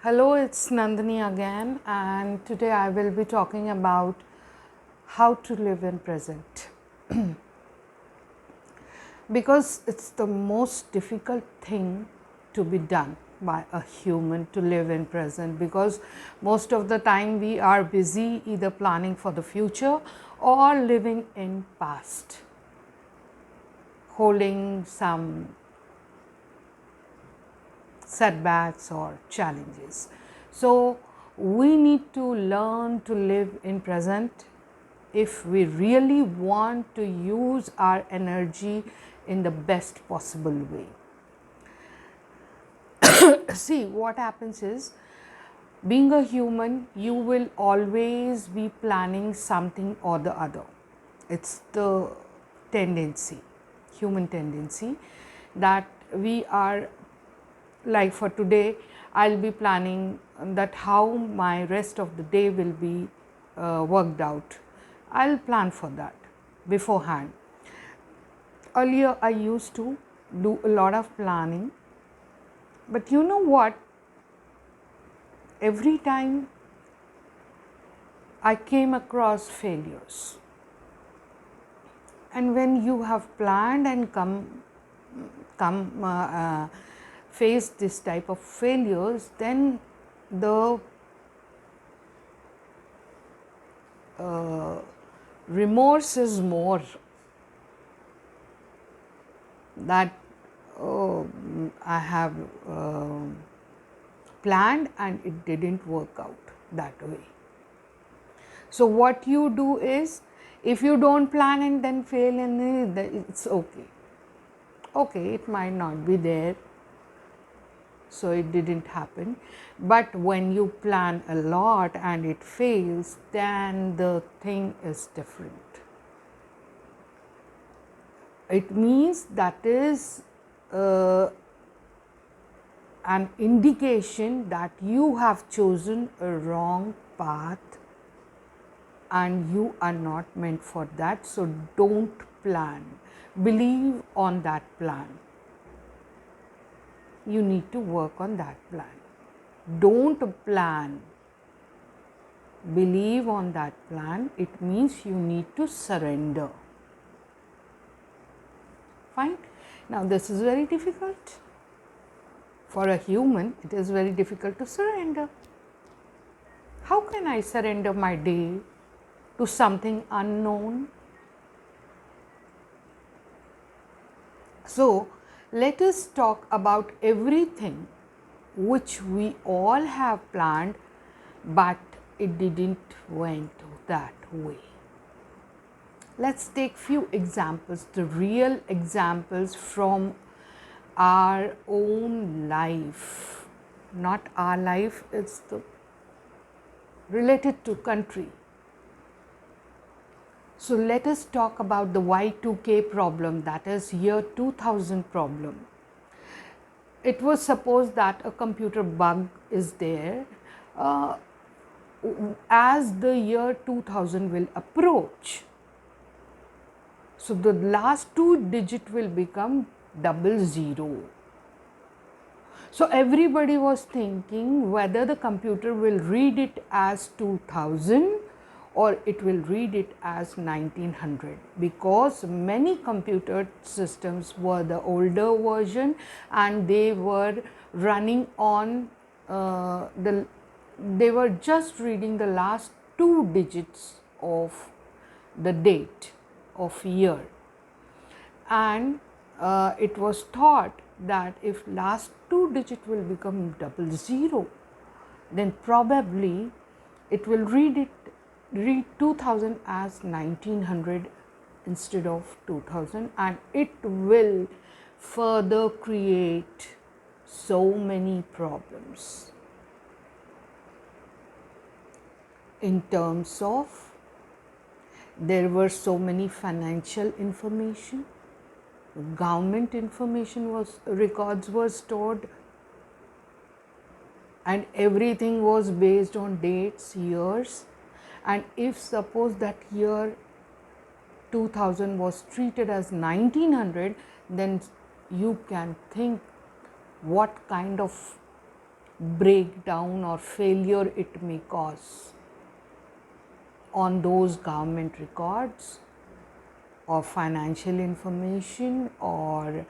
Hello, it's Nandini again, and today I will be talking about how to live in present because it's the most difficult thing to be done by a human, to live in present, because most of the time we are busy either planning for the future or living in past, holding some setbacks or challenges. So we need to learn to live in present if we really want to use our energy in the best possible way. See, what happens is, being a human, you will always be planning something or the other. It's the tendency, human tendency, that we are, like for today, I'll be planning that how my rest of the day will be worked out. I'll plan for that beforehand. Earlier, I used to do a lot of planning, but you know what? Every time I came across failures, and when you have planned and face this type of failures, then the remorse is more, that I have planned and it didn't work out that way. So what you do is, if you don't plan and then fail, and it's okay. Okay, it might not be there, so it didn't happen. But when you plan a lot and it fails, then the thing is different. It means that is an indication that you have chosen a wrong path and you are not meant for that. So don't plan. Believe on that plan. You need to work on that plan. Don't plan. Believe on that plan. It means you need to surrender. Fine. Now this is very difficult. For a human, it is very difficult to surrender. How can I surrender my day to something unknown? So let us talk about everything which we all have planned, but it didn't went that way. Let's take few examples, the real examples from our own life, not our life, it's the related to country. So let us talk about the Y2K problem, that is year 2000 problem. It was supposed that a computer bug is there as the year 2000 will approach. So the last two digit will become 00. So everybody was thinking whether the computer will read it as 2000 or it will read it as 1900, because many computer systems were the older version and they were running on they were just reading the last two digits of the date of year, and it was thought that if last two digit will become 00, then probably it will read 2000 as 1900 instead of 2000, and it will further create so many problems in terms of, there were so many financial information, government information records were stored, and everything was based on dates, years. And if suppose that year 2000 was treated as 1900, then you can think what kind of breakdown or failure it may cause on those government records or financial information, or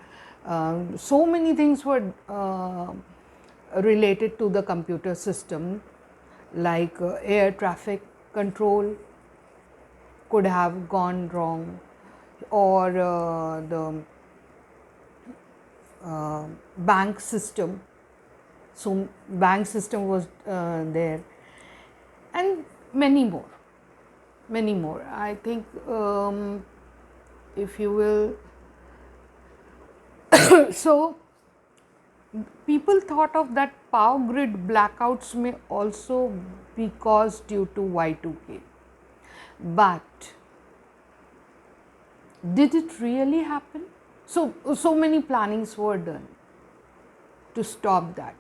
so many things were related to the computer system, like air traffic control could have gone wrong, or the bank system. So bank system was there, and many more, many more. I think if you will so people thought of that power grid blackouts may also be caused due to Y2K. But did it really happen? So many plannings were done to stop that.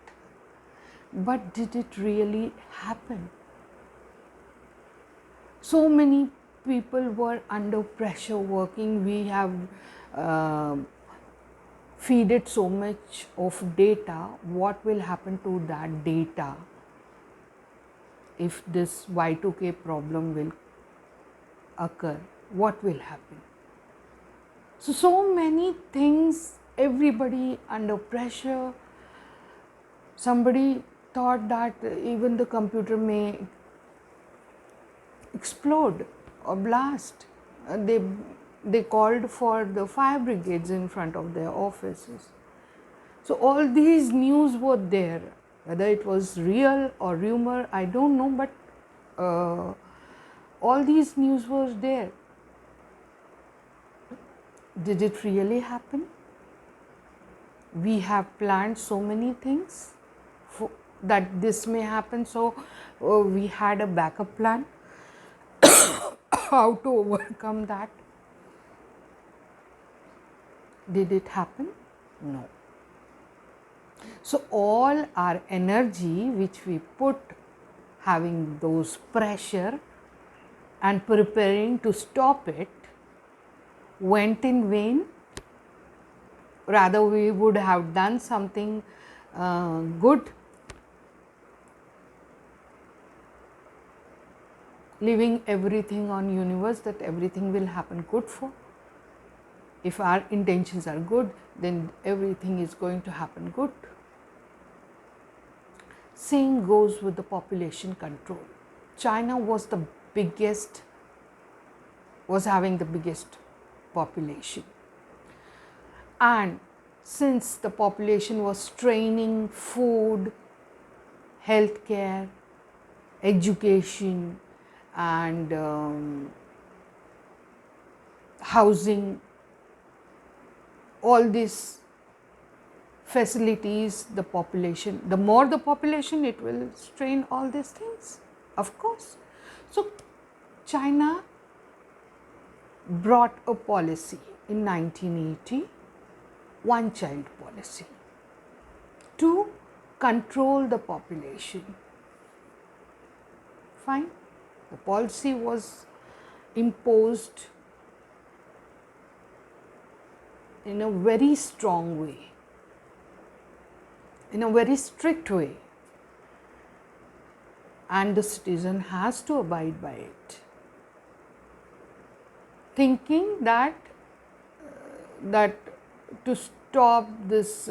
But did it really happen? So many people were under pressure working. We have feed it so much of data. What will happen to that data if this Y2K problem will occur? What will happen? So many things, everybody under pressure. Somebody thought that even the computer may explode or blast. They called for the fire brigades in front of their offices. So all these news were there. Whether it was real or rumor, I don't know, but all these news was there. Did it really happen? We have planned so many things that this may happen, so we had a backup plan how to overcome that. Did it happen? No. So all our energy which we put having those pressure and preparing to stop it went in vain. Rather, we would have done something good, leaving everything on universe that everything will happen good for. If our intentions are good, then everything is going to happen good. Same goes with the population control. China was having the biggest population. And since the population was straining food, healthcare, education, and housing, all these facilities, the more the population, it will strain all these things, of course. So China brought a policy in 1980, one child policy, to control the population. Fine. The policy was imposed in a very strong way, in a very strict way, and the citizen has to abide by it, thinking that to stop this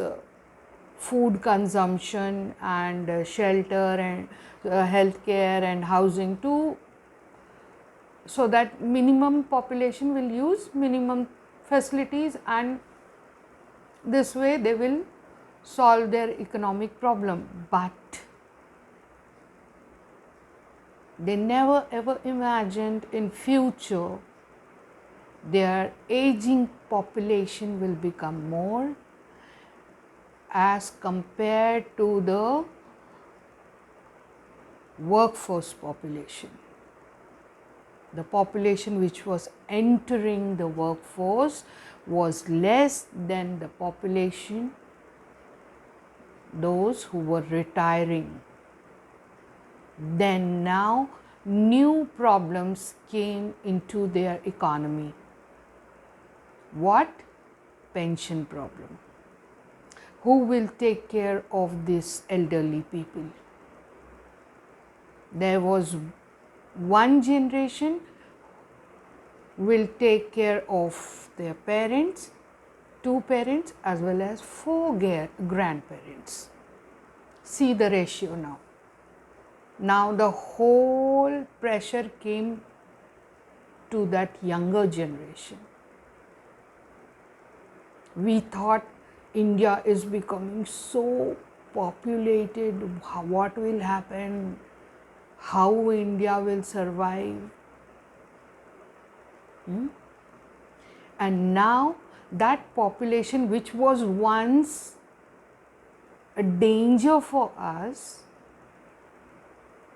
food consumption and shelter and healthcare and housing, so that minimum population will use minimum facilities, and this way they will solve their economic problem. But they never ever imagined in future their aging population will become more as compared to the workforce population. The population which was entering the workforce was less than the population those who were retiring. Then now new problems came into their economy. What? Pension problem. Who will take care of these elderly people? There was one generation will take care of their parents, two parents as well as four grandparents. See the ratio now. Now the whole pressure came to that younger generation. We thought India is becoming so populated, what will happen, how India will survive. And now that population, which was once a danger for us,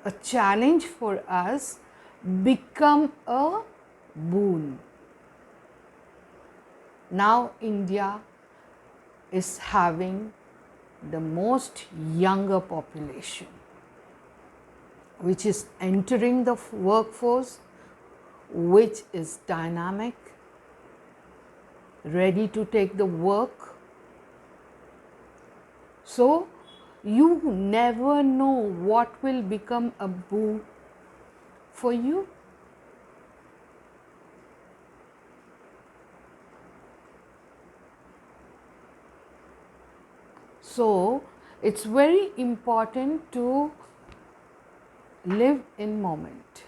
a challenge for us, become a boon. Now India is having the most younger population, which is entering the workforce, which is dynamic, ready to take the work. So you never know what will become a boon for you. So it's very important to live in moment.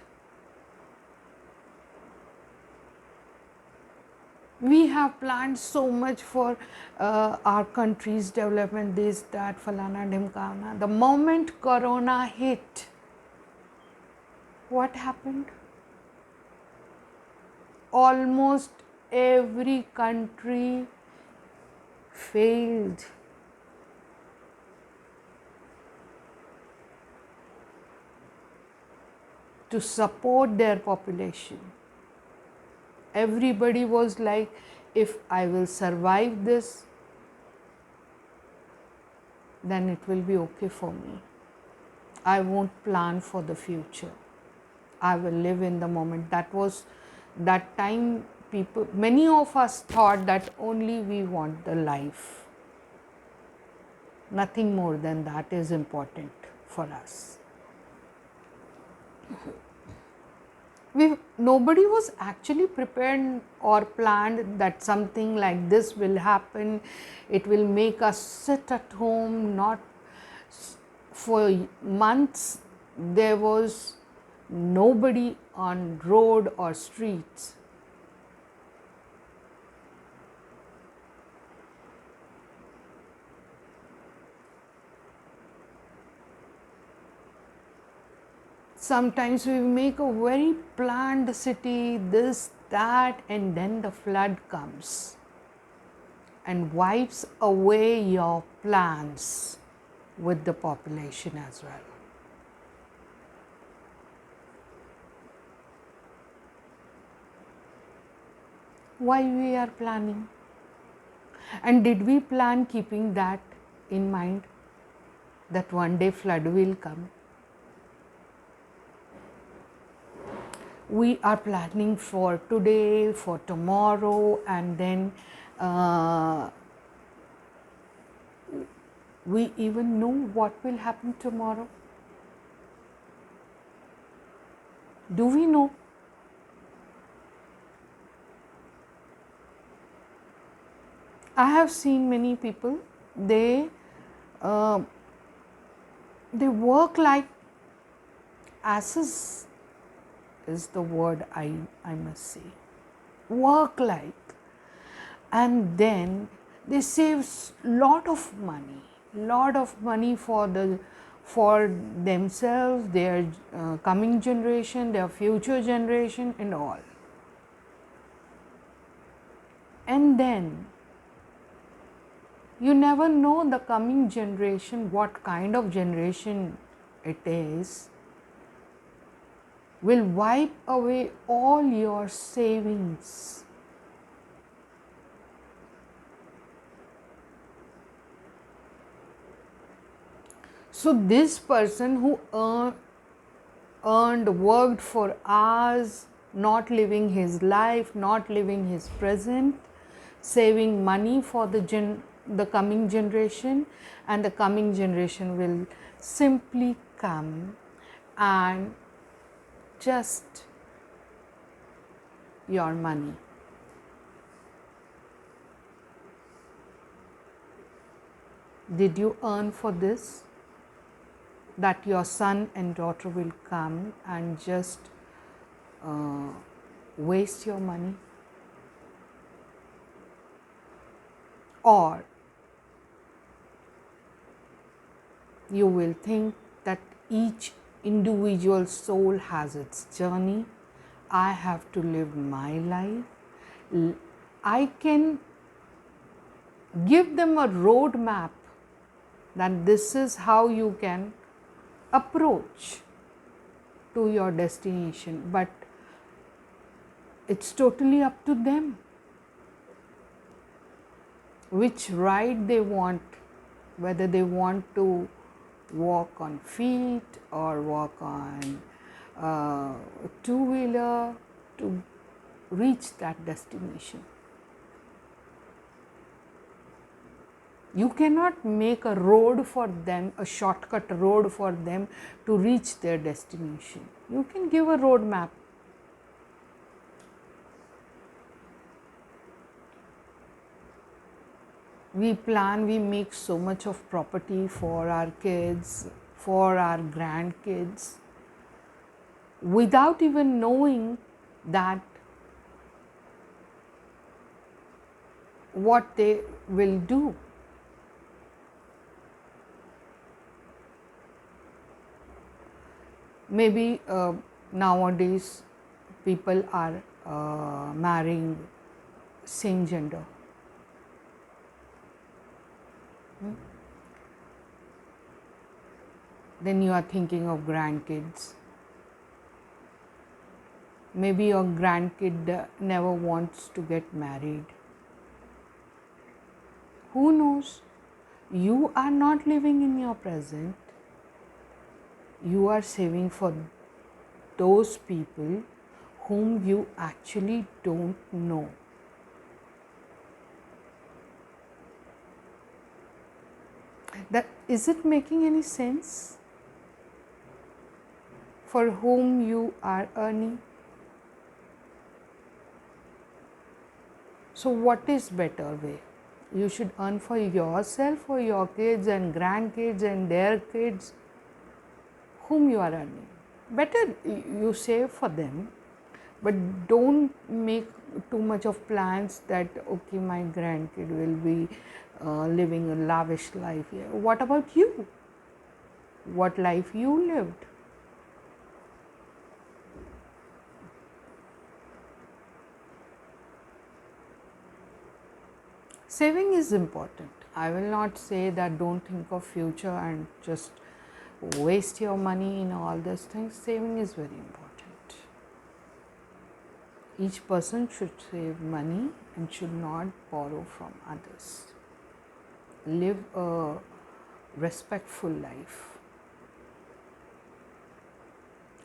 We have planned so much for our country's development, this, that, falana, dhimkana. The moment Corona hit, what happened? Almost every country failed. To support their population. Everybody was like, if I will survive this, then it will be okay for me. I won't plan for the future. I will live in the moment. That was that time people, many of us thought that only we want the life. Nothing more than that is important for us. Nobody was actually prepared or planned that something like this will happen. It will make us sit at home, not for months. There was nobody on road or streets. Sometimes we make a very planned city, this, that, and then the flood comes and wipes away your plans with the population as well. Why we are planning? And did we plan keeping that in mind, that one day flood will come? We are planning for today, for tomorrow, and then we even know what will happen tomorrow. Do we know? I have seen many people, they work like asses is the word I must say. Work like, and then they save lot of money for themselves, their coming generation, their future generation, and all. And then you never know the coming generation, what kind of generation it is, will wipe away all your savings. So this person who worked for hours, not living his life, not living his present, saving money for the the coming generation, and the coming generation will simply come and just your money. Did you earn for this? That your son and daughter will come and just waste your money? Or you will think that each individual soul has its journey. I have to live my life. I can give them a roadmap that this is how you can approach to your destination, but it's totally up to them which ride they want, whether they want to walk on feet or walk on two-wheeler to reach that destination. You cannot make a road for them, a shortcut road for them to reach their destination. You can give a road map. We plan, we make so much of property for our kids, for our grandkids, without even knowing that what they will do. Maybe nowadays people are marrying same gender. Then you are thinking of grandkids. Maybe your grandkid never wants to get married. Who knows? You are not living in your present. You are saving for those people whom you actually don't know. Is it making any sense? For whom you are earning? So what is better way? You should earn for yourself, for your kids and grandkids and their kids whom you are earning. Better you save for them, but don't make too much of plans that okay, my grandkid will be living a lavish life. What about you? What life you lived? Saving is important. I will not say that don't think of future and just waste your money in all these things. Saving is very important. Each person should save money and should not borrow from others. Live a respectful life.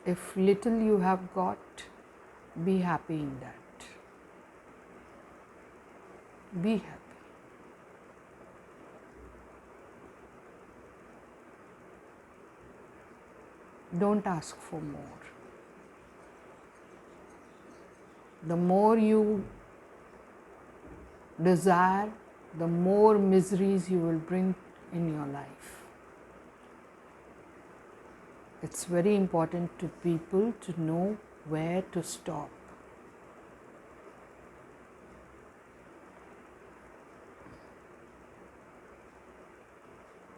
If little you have got, be happy in that. Be happy. Don't ask for more. The more you desire, the more miseries you will bring in your life. It's very important to people to know where to stop.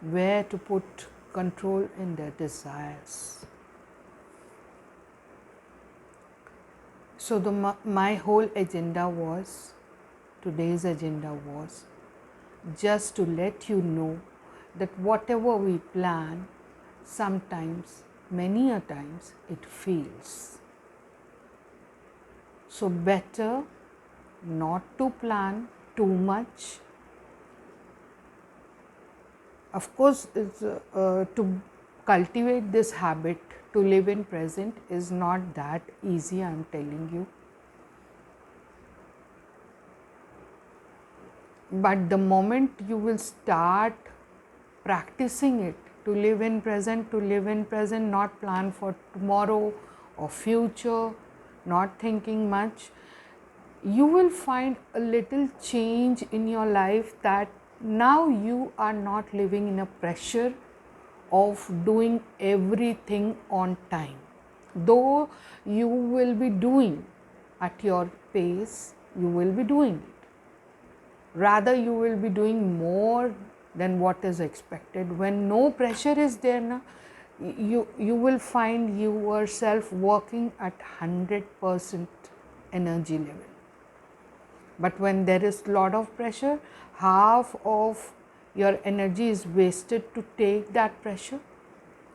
Where to put control in their desires. So my whole agenda was, today's agenda was just to let you know that whatever we plan, sometimes, many a times, it fails. So better not to plan too much. Of course, to cultivate this habit to live in present is not that easy, I am telling you. But the moment you will start practicing it, to live in present, not plan for tomorrow or future, not thinking much, you will find a little change in your life, that now you are not living in a pressure of doing everything on time. Though you will be doing at your pace, you will be doing it. Rather, you will be doing more than what is expected. When no pressure is there, na, you will find yourself working at 100% energy level. But when there is lot of pressure, half of your energy is wasted to take that pressure,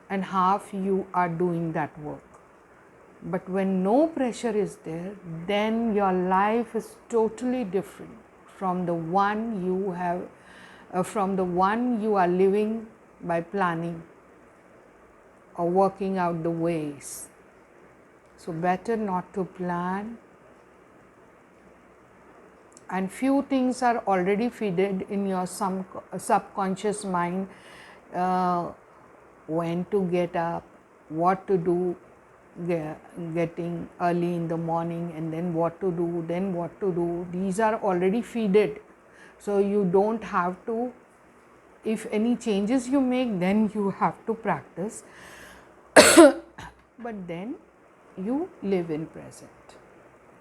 and half you are doing that work. But when no pressure is there, then your life is totally different from the one you have, from the one you are living by planning or working out the ways. So better not to plan, and few things are already fed in your subconscious mind, when to get up, what to do, getting early in the morning, and then what to do, these are already fed. So you don't have to, if any changes you make, then you have to practice. But then you live in present.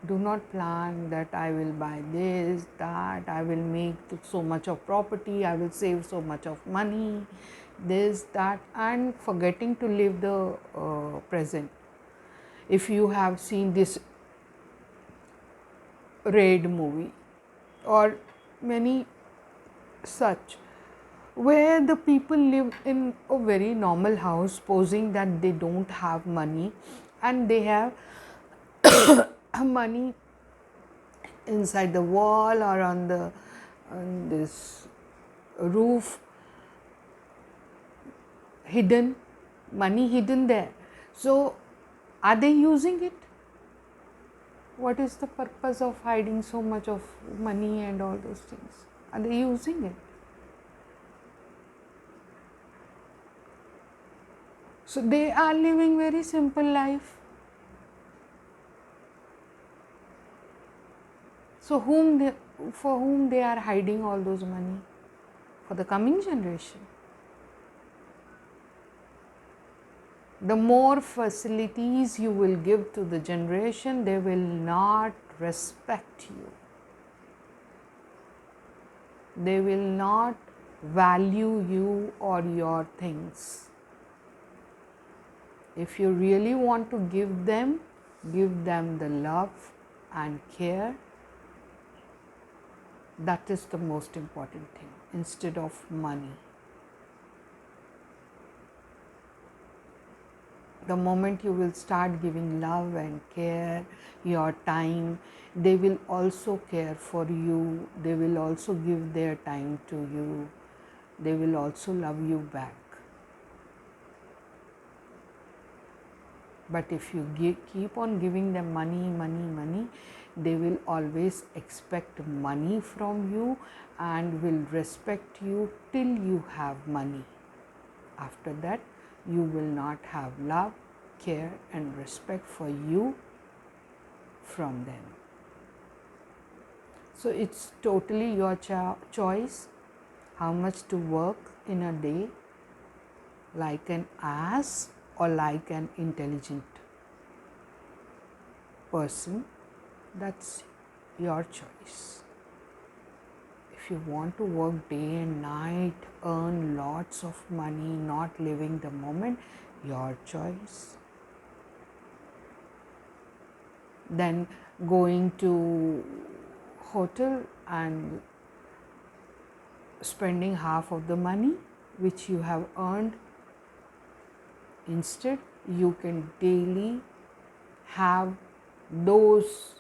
Do not plan that I will buy this, that, I will make so much of property, I will save so much of money, this, that, and forgetting to live the present. If you have seen this Raid movie or many such, where the people live in a very normal house, posing that they don't have money, and they have money inside the wall or on this roof, hidden, money hidden there. So are they using it? What is the purpose of hiding so much of money and all those things? Are they using it? So they are living very simple life. So for whom they are hiding all those money? For the coming generation. The more facilities you will give to the generation, they will not respect you. They will not value you or your things. If you really want to give them the love and care. That is the most important thing, instead of money. The moment you will start giving love and care, your time, they will also care for you. They will also give their time to you. They will also love you back. But if you keep on giving them money, they will always expect money from you and will respect you till you have money. After that, you will not have love, care and respect for you from them. So it's totally your choice how much to work in a day, like an ass or like an intelligent person. That's your choice. If you want to work day and night, earn lots of money, not living the moment, your choice. Then going to hotel and spending half of the money which you have earned. Instead, you can daily have those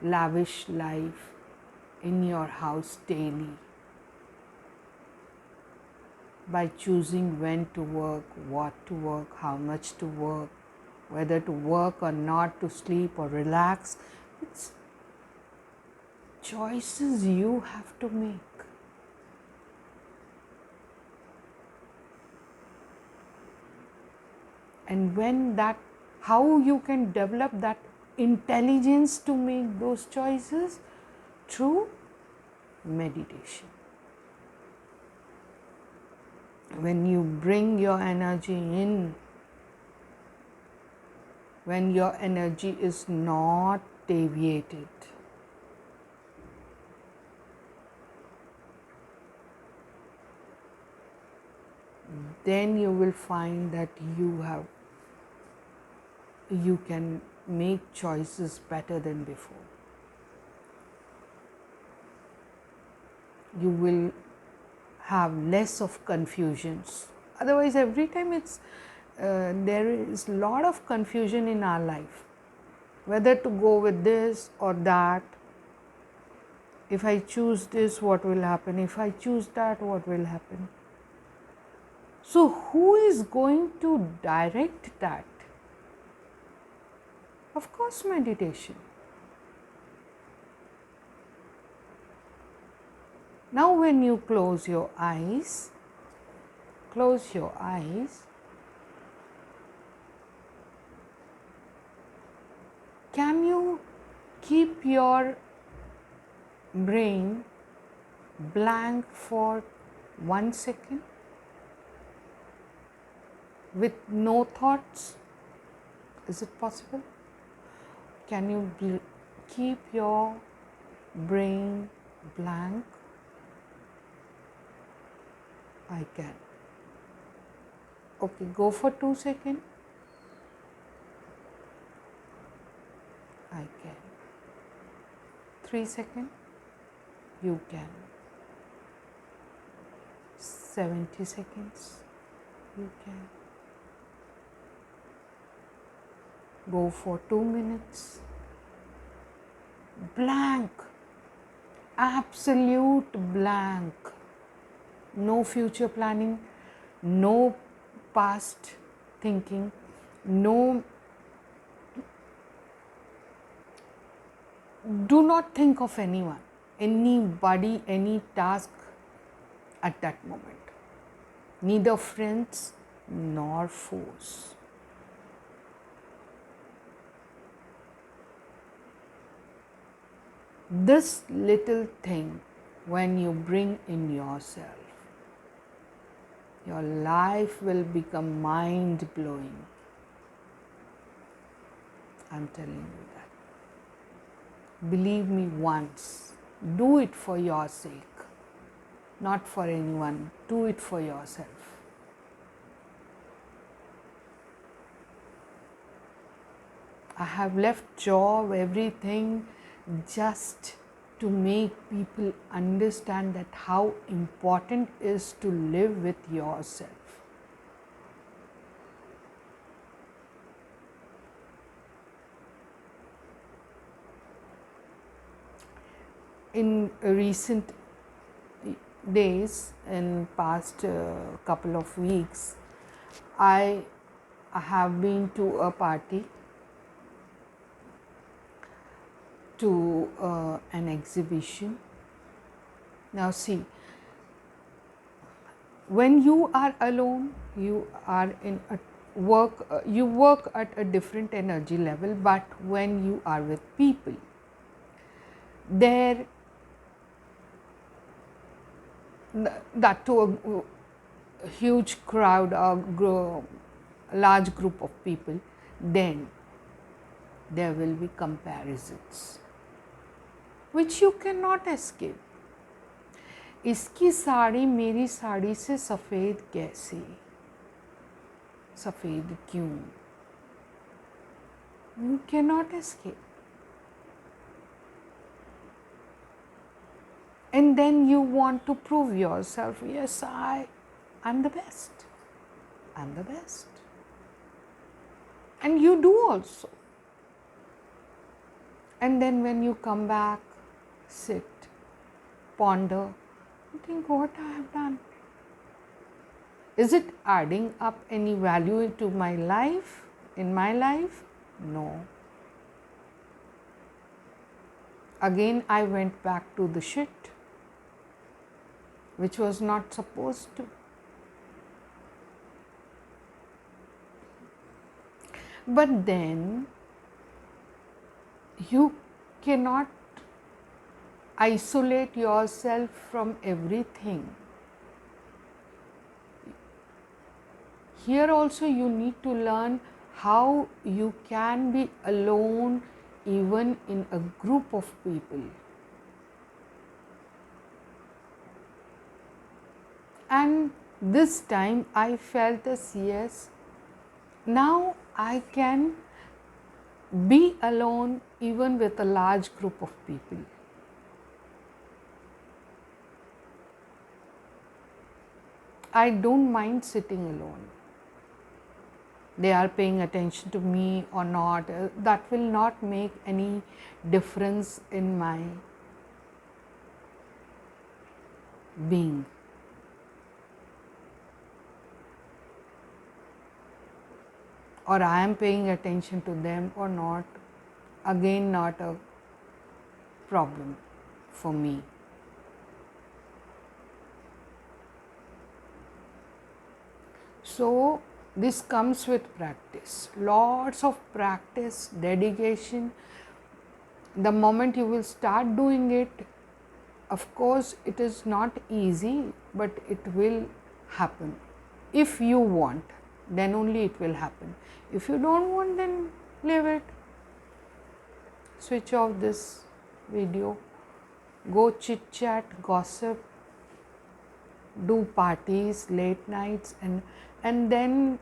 lavish life in your house daily by choosing when to work, what to work, how much to work, whether to work or not, to sleep or relax. It's choices you have to make. And when that, how you can develop that intelligence to make those choices? Through meditation. When you bring your energy in, when your energy is not deviated, then you will find that you can make choices better than before. You will have less of confusions. Otherwise, every time there is a lot of confusion in our life, whether to go with this or that. If I choose this, what will happen? If I choose that, what will happen? So, who is going to direct that? Of course, meditation. Now, when you close your eyes, can you keep your brain blank for 1 second with no thoughts? Is it possible? Can you keep your brain blank? I can. Okay, go for 2 seconds. I can. 3 seconds. You can. 70 seconds. You can. Go for 2 minutes. Blank. Absolute blank. No future planning, no past thinking, do not think of anyone, anybody, any task at that moment. Neither friends nor foes. This little thing, when you bring in yourself, your life will become mind-blowing. I'm telling you that. Believe me once. Do it for your sake, not for anyone. Do it for yourself. I have left job, everything, just to make people understand that how important it is to live with yourself. In recent days, in past couple of weeks, I have been to a party, to an exhibition. Now see, when you are alone, you are in a work, you work at a different energy level, but when you are with people, there, that to a huge crowd or large group of people, then there will be comparisons, which you cannot escape. इसकी साड़ी मेरी साड़ी से सफ़ेद कैसे, सफ़ेद क्यों? You cannot escape. And then you want to prove yourself, yes, I'm the best. I'm the best. And you do also. And then when you come back, sit, ponder, you think, what I have done? Is it adding up any value into my life, in my life? No. again I went back to the shit, which was not supposed to. But then you cannot isolate yourself from everything. Here also you need to learn how you can be alone even in a group of people. And this time I felt as yes, now I can be alone even with a large group of people. I don't mind sitting alone. They are paying attention to me or not, that will not make any difference in my being. Or I am paying attention to them or not, again not a problem for me. So this comes with practice, lots of practice, dedication. The moment you will start doing it, of course it is not easy, but it will happen. If you want, then only it will happen. If you don't want, then leave it. Switch off this video, go chit chat, gossip, do parties, late nights, and then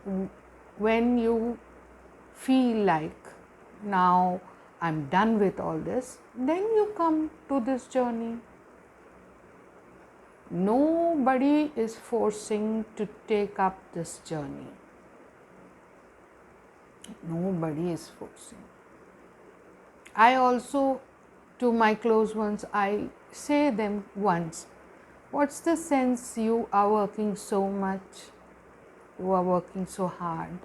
when you feel like now I'm done with all this, then you come to this journey. Nobody is forcing to take up this journey. Nobody is forcing. I also, to my close ones, I say them once, what's the sense you are working so much, you are working so hard,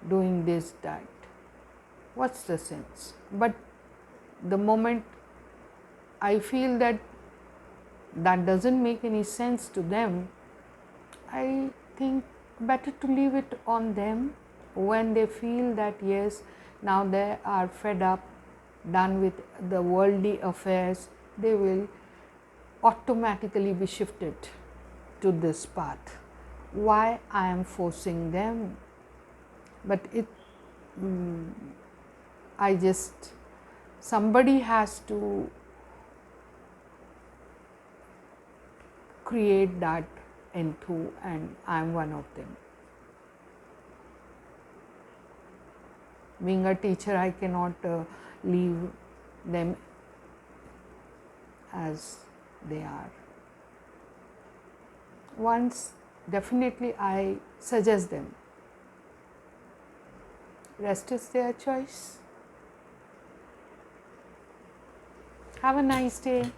doing this, that, what's the sense? But the moment I feel that that doesn't make any sense to them, I think better to leave it on them. When they feel that yes, now they are fed up, done with the worldly affairs, they will automatically be shifted to this path. Why I am forcing them? But somebody has to create that into, and I am one of them. Being a teacher, I cannot leave them as they are. Once, definitely I suggest them. Rest is their choice. Have a nice day.